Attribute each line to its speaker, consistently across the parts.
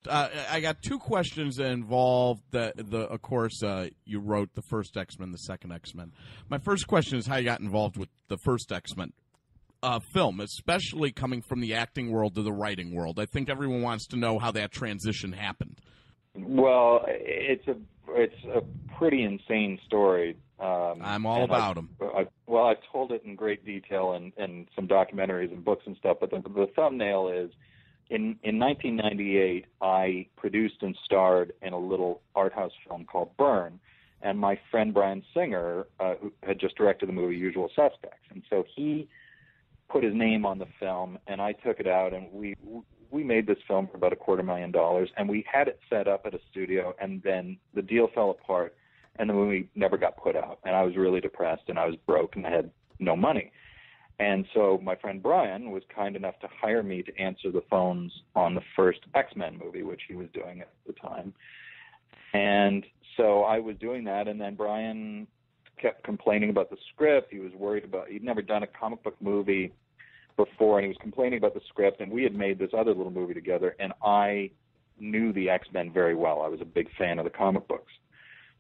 Speaker 1: I got two questions that involve of course, you wrote the first X-Men, the second X-Men. My first question is how you got involved with the first X-Men film, especially coming from the acting world to the writing world. I think everyone wants to know how that transition happened.
Speaker 2: Well, it's a pretty insane story.
Speaker 1: I'm all about them.
Speaker 2: I've told it in great detail in some documentaries and books and stuff, but the thumbnail is, in 1998, I produced and starred in a little art house film called Burn, and my friend Brian Singer, who had just directed the movie Usual Suspects, and so he put his name on the film, and I took it out, and we made this film for about $250,000, and we had it set up at a studio, and then the deal fell apart, and the movie never got put out, and I was really depressed, and I was broke, and I had no money. And so my friend Brian was kind enough to hire me to answer the phones on the first X-Men movie, which he was doing at the time. And so I was doing that, and then Brian kept complaining about the script. He was worried about, he'd never done a comic book movie before, and he was complaining about the script, and we had made this other little movie together, and I knew the X-Men very well. I was a big fan of the comic books.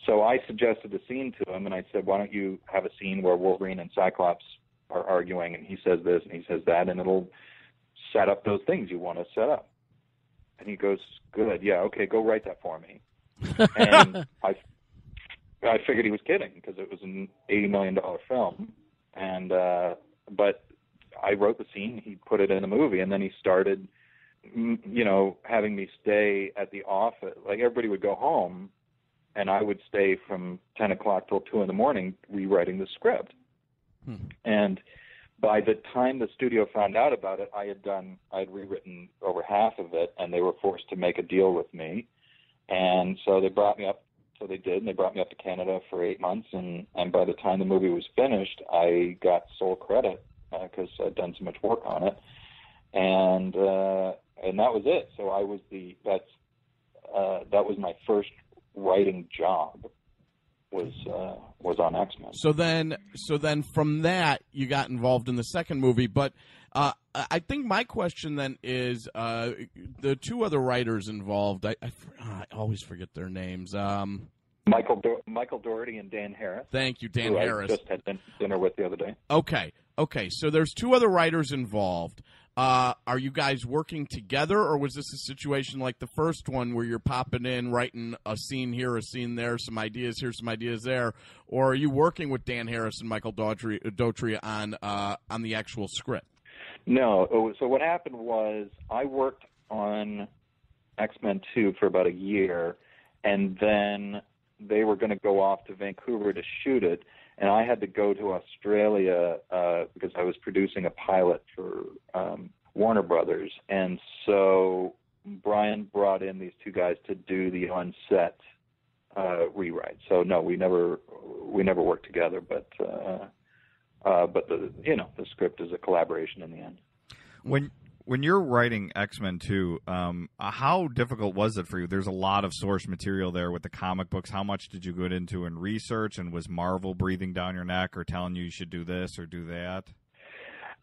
Speaker 2: So I suggested a scene to him, and I said, why don't you have a scene where Wolverine and Cyclops are arguing, and he says this and he says that, and it'll set up those things you want to set up. And he goes, good, yeah, okay, go write that for me. And I figured he was kidding, because it was an $80 million film, and but I wrote the scene, he put it in the movie, and then he started, having me stay at the office. Like, everybody would go home, and I would stay from 10 o'clock till 2 in the morning rewriting the script. And by the time the studio found out about it, I'd rewritten over half of it, and they were forced to make a deal with me. And so they brought me up, so they did, and they brought me up to Canada for 8 months, and by the time the movie was finished, I got sole credit, because I'd done so much work on it. And that was it. So that was my first writing job. Was on X-Men.
Speaker 1: So then from that you got involved in the second movie, but I think my question then is the two other writers involved. I always forget their names.
Speaker 2: Michael Dougherty and Dan Harris.
Speaker 1: Thank you, Dan Harris.
Speaker 2: I just had dinner with the other day.
Speaker 1: Okay. So there's two other writers involved. Are you guys working together, or was this a situation like the first one where you're popping in, writing a scene here, a scene there, some ideas here, some ideas there, or are you working with Dan Harris and Michael Dougherty on the actual script?
Speaker 2: No. So what happened was I worked on XMen II for about a year, and then they were going to go off to Vancouver to shoot it, and I had to go to Australia because I was producing a pilot for Warner Brothers. And so Brian brought in these two guys to do the on-set rewrite. So no, we never worked together, but the script is a collaboration in the end.
Speaker 3: When you're writing X-Men 2, how difficult was it for you? There's a lot of source material there with the comic books. How much did you go into in research, and was Marvel breathing down your neck or telling you should do this or do that?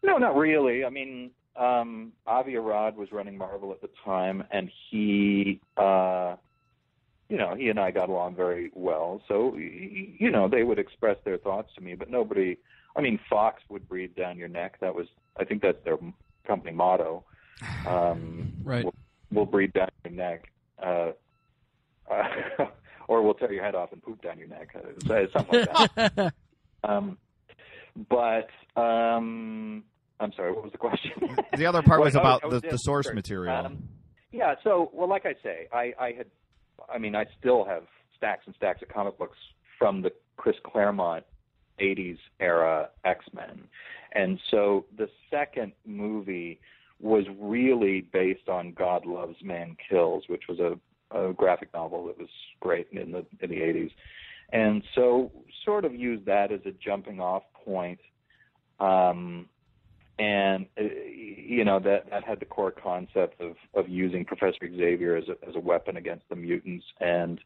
Speaker 2: No, not really. I mean, Avi Arad was running Marvel at the time, and he and I got along very well. So, they would express their thoughts to me, but nobody, Fox would breathe down your neck. I think that's their company motto.
Speaker 1: Right.
Speaker 2: We'll breathe down your neck, or we'll tear your head off and poop down your neck. Something like that. I'm sorry, what was the question?
Speaker 3: The other part was about the source material.
Speaker 2: So, like I say, I still have stacks and stacks of comic books from the Chris Claremont 80s era X-Men. And so the second movie was really based on God Loves, Man Kills, which was a graphic novel that was great in the 80s. And so sort of used that as a jumping off point. That had the core concept of using Professor Xavier as a weapon against the mutants. And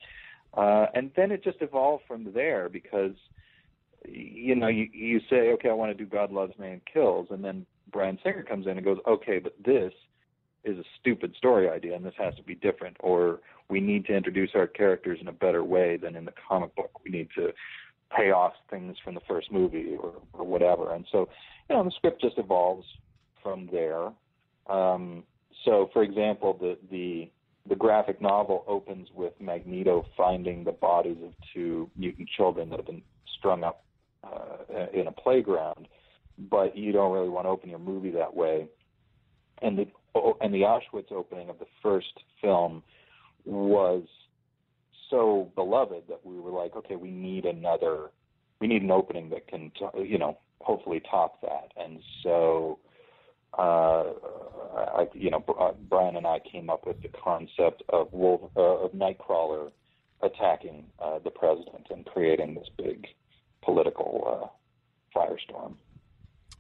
Speaker 2: then it just evolved from there, because you say, okay, I want to do God Loves, Man Kills, and then Bryan Singer comes in and goes, okay, but this is a stupid story idea, and this has to be different, or we need to introduce our characters in a better way than in the comic book. We need to pay off things from the first movie or whatever. And so, the script just evolves from there. So, for example, the graphic novel opens with Magneto finding the bodies of two mutant children that have been strung up in a playground, but you don't really want to open your movie that way. And the Auschwitz opening of the first film was so beloved that we were like, okay, we need an opening that can, hopefully top that. And so, Brian and I came up with the concept of Nightcrawler attacking the president and creating this big political firestorm.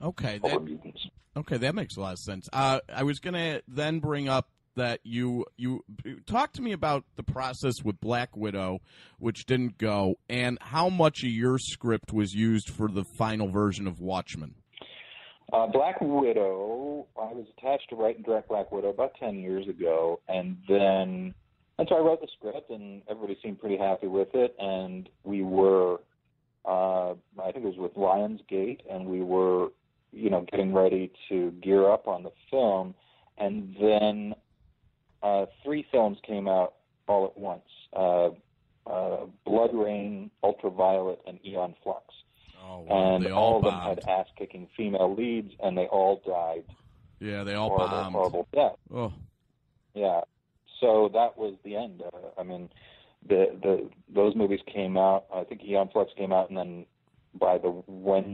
Speaker 1: Okay,
Speaker 2: over mutants.
Speaker 1: Okay, that makes a lot of sense. I was going to then bring up that you talked to me about the process with Black Widow, which didn't go, and how much of your script was used for the final version of Watchmen.
Speaker 2: Black Widow, I was attached to write and direct Black Widow about 10 years ago, and so I wrote the script, and everybody seemed pretty happy with it, and we were, I think it was with Lionsgate, and we were, getting ready to gear up on the film, and then 3 films came out all at once, Blood Rain, Ultraviolet, and Eon Flux.
Speaker 1: Oh, wow.
Speaker 2: And all of them had ass-kicking female leads, and they all died.
Speaker 1: Yeah, they all bombed.
Speaker 2: Horrible death.
Speaker 1: Oh.
Speaker 2: Yeah. So that was the end. Those movies came out. I think Eon Flux came out, and then by the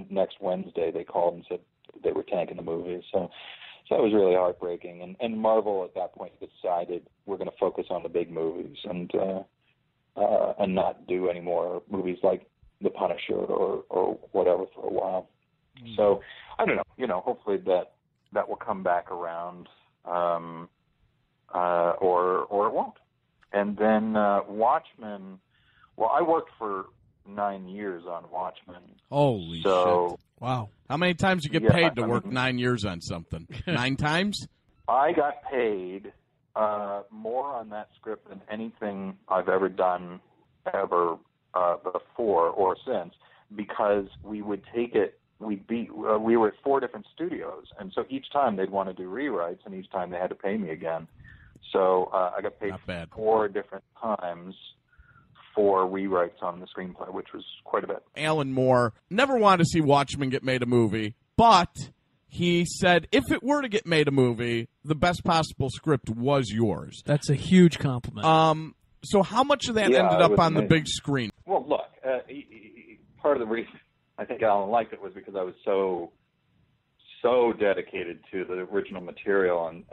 Speaker 2: next Wednesday, they called and said they were tanking the movie. So that was really heartbreaking. And Marvel at that point decided we're going to focus on the big movies and not do any more movies like The Punisher or whatever for a while. Mm. So I don't know. Hopefully that will come back around, or it won't. And then Watchmen. Well, I worked for 9 years on Watchmen.
Speaker 1: Holy shit! Wow. How many times you get paid to work 9 years on something? 9 times?
Speaker 2: I got paid more on that script than anything I've ever done ever before or since, because we would take it. We were at 4 different studios, and so each time they'd want to do rewrites, and each time they had to pay me again. So I got paid 4 different times for rewrites on the screenplay, which was quite a bit.
Speaker 1: Alan Moore never wanted to see Watchmen get made a movie, but he said if it were to get made a movie, the best possible script was yours.
Speaker 4: That's a huge compliment.
Speaker 1: So how much of that ended up on the big screen?
Speaker 2: Well, look, part of the reason I think Alan liked it was because I was so dedicated to the original material, and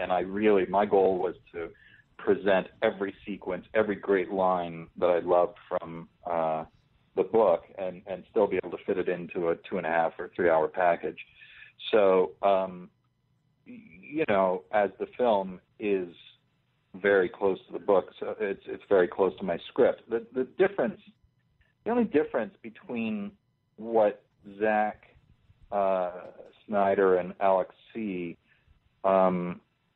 Speaker 2: my goal was to present every sequence, every great line that I loved from the book, and still be able to fit it into a 2.5 or 3 hour package. So, as the film is very close to the book, so it's very close to my script. The only difference between what Zack Snyder and Alex C.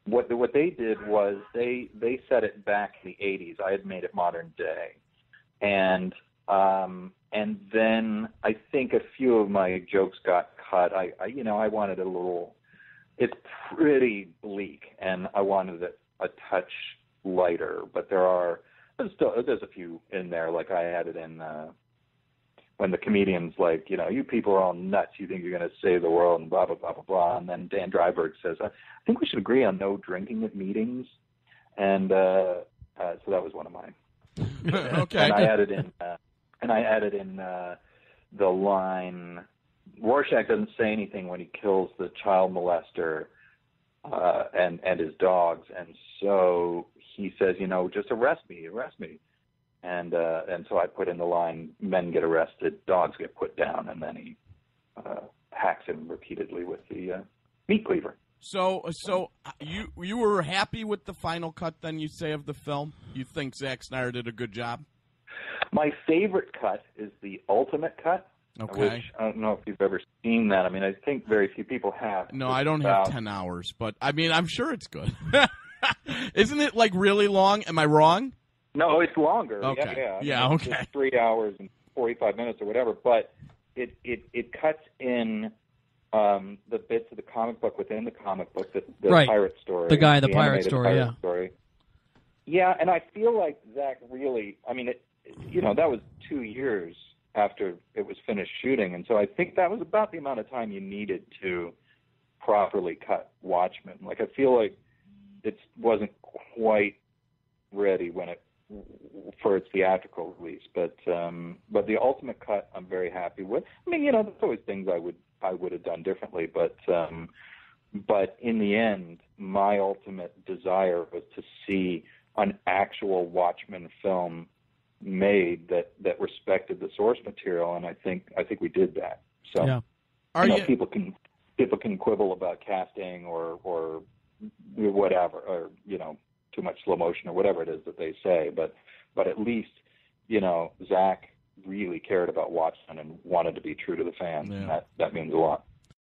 Speaker 2: What they did was they set it back in the 80s. I had made it modern day, and then I think a few of my jokes got cut. I wanted a little. It's pretty bleak, and I wanted it a touch lighter. But there's a few in there. Like I added in when the comedian's like, you people are all nuts. You think you're going to save the world and blah, blah, blah, blah, blah. And then Dan Dryberg says, I think we should agree on no drinking at meetings. And so that was one of mine.
Speaker 1: Okay.
Speaker 2: And I added in the line, Rorschach doesn't say anything when he kills the child molester and his dogs. And so he says, just arrest me. And so I put in the line, men get arrested, dogs get put down, and then he hacks him repeatedly with the meat cleaver.
Speaker 1: So you were happy with the final cut, then, you say, of the film? You think Zack Snyder did a good job?
Speaker 2: My favorite cut is the ultimate cut, which I don't know if you've ever seen that. I mean, I think very few people have.
Speaker 1: No, I don't have 10 hours, but, I mean, I'm sure it's good. Isn't it like really long? Am I wrong?
Speaker 2: No, it's longer.
Speaker 1: Okay.
Speaker 2: Yeah.
Speaker 1: Okay.
Speaker 2: It's 3 hours and 45 minutes or whatever, but it cuts in the bits of the comic book within the comic book, the
Speaker 4: right.
Speaker 2: pirate story.
Speaker 4: The guy in the pirate
Speaker 2: animated
Speaker 4: story,
Speaker 2: story. Yeah, and I feel like Zach really, I mean, that was 2 years after it was finished shooting, and so I think that was about the amount of time you needed to properly cut Watchmen. Like, I feel like it wasn't quite ready for its theatrical release, but the ultimate cut I'm very happy with. I mean, there's always things I would have done differently, but in the end, my ultimate desire was to see an actual Watchmen film made that respected the source material, and I think we did that. So,
Speaker 4: yeah.
Speaker 2: People can quibble about casting or whatever, or too much slow motion or whatever it is that they say, but at least Zach really cared about Watchmen and wanted to be true to the fans, and that means a lot.